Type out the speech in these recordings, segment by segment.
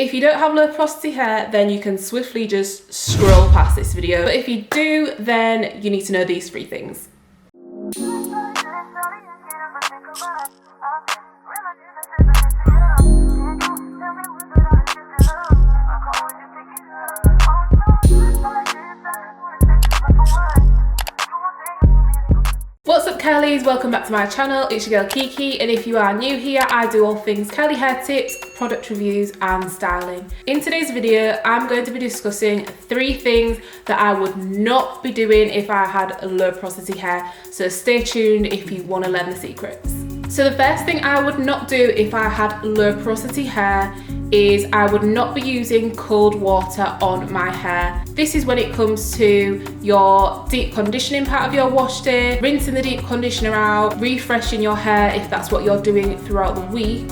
If you don't have low porosity hair, then you can swiftly just scroll past this video. But if you do, then you need to know these 3 things. What's up curlies, welcome back to my channel. It's your girl Kiki, and if you are new here, I do all things curly hair tips, product reviews and styling. In today's video, I'm going to be discussing 3 things that I would not be doing if I had low porosity hair, so stay tuned if you want to learn the secrets. So the first thing I would not do if I had low porosity hair is I would not be using cold water on my hair. This is when it comes to your deep conditioning part of your wash day, rinsing the deep conditioner out, refreshing your hair if that's what you're doing throughout the week,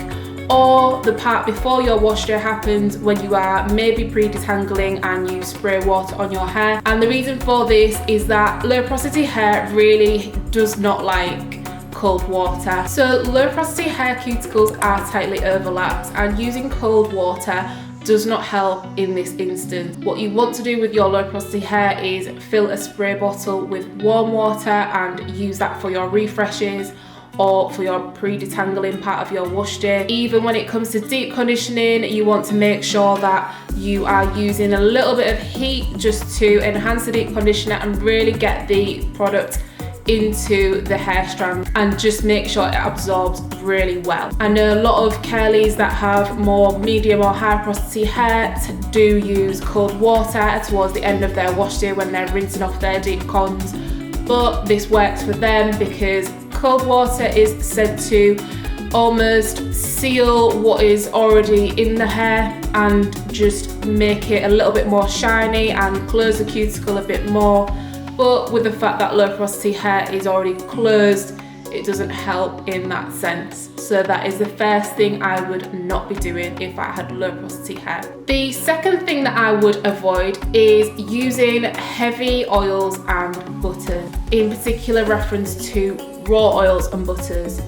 or the part before your wash day happens when you are maybe pre-detangling and you spray water on your hair. And the reason for this is that low porosity hair really does not like cold water. So low porosity hair cuticles are tightly overlapped, and using cold water does not help in this instance. What you want to do with your low porosity hair is fill a spray bottle with warm water and use that for your refreshes or for your pre-detangling part of your wash day. Even when it comes to deep conditioning, you want to make sure that you are using a little bit of heat just to enhance the deep conditioner and really get the product into the hair strand and just make sure it absorbs really well. I know a lot of curlies that have more medium or high porosity hair do use cold water towards the end of their wash day when they're rinsing off their deep cons, but this works for them because cold water is said to almost seal what is already in the hair and just make it a little bit more shiny and close the cuticle a bit more. But with the fact that low porosity hair is already closed, it doesn't help in that sense. So that is the first thing I would not be doing if I had low porosity hair. The second thing that I would avoid is using heavy oils and butters, in particular reference to raw oils and butters.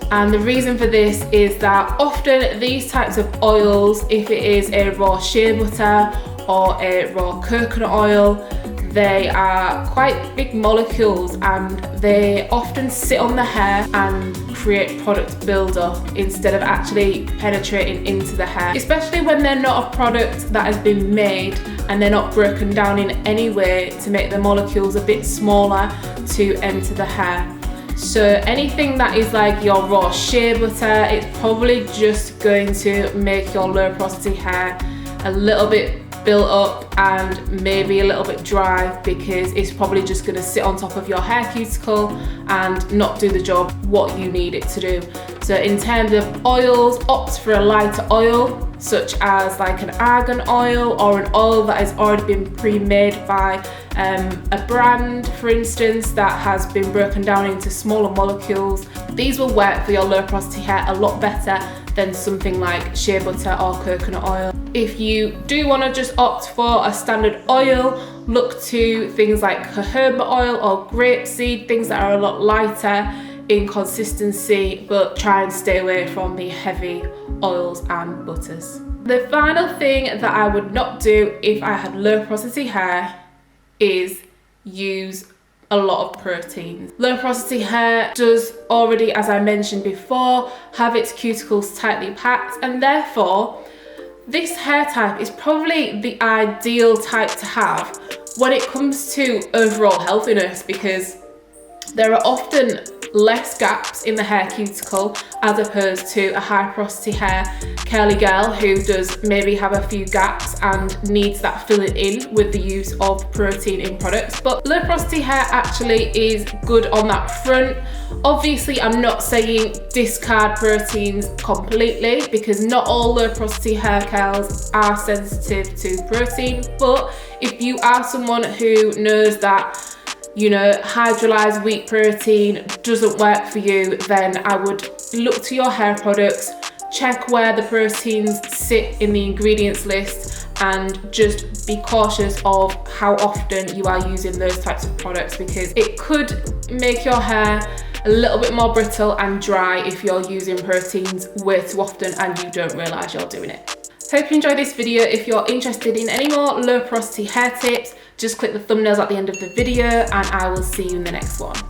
And the reason for this is that often these types of oils, if it is a raw shea butter or a raw coconut oil, they are quite big molecules and they often sit on the hair and create product buildup instead of actually penetrating into the hair, especially when they're not a product that has been made and they're not broken down in any way to make the molecules a bit smaller to enter the hair. So anything that is like your raw shea butter, it's probably just going to make your low porosity hair a little bit built up and maybe a little bit dry because it's probably just going to sit on top of your hair cuticle and not do the job what you need it to do. So in terms of oils, opt for a lighter oil such as like an argan oil or an oil that has already been pre-made by a brand, for instance, that has been broken down into smaller molecules. These will work for your low porosity hair a lot better than something like shea butter or coconut oil. If you do want to just opt for a standard oil, look to things like jojoba oil or grapeseed, things that are a lot lighter in consistency, but try and stay away from the heavy oils and butters. The final thing that I would not do if I had low porosity hair is use a lot of proteins. Low porosity hair does already, as I mentioned before, have its cuticles tightly packed, and therefore this hair type is probably the ideal type to have when it comes to overall healthiness, because there are often less gaps in the hair cuticle as opposed to a high porosity hair curly girl who does maybe have a few gaps and needs that filling in with the use of protein in products. But low porosity hair actually is good on that front. Obviously, I'm not saying discard proteins completely because not all low porosity hair curls are sensitive to protein, but if you are someone who knows that hydrolyzed wheat protein doesn't work for you, then I would look to your hair products, check where the proteins sit in the ingredients list, and just be cautious of how often you are using those types of products, because it could make your hair a little bit more brittle and dry if you're using proteins way too often and you don't realize you're doing it. Hope you enjoyed this video. If you're interested in any more low porosity hair tips, just click the thumbnails at the end of the video and I will see you in the next one.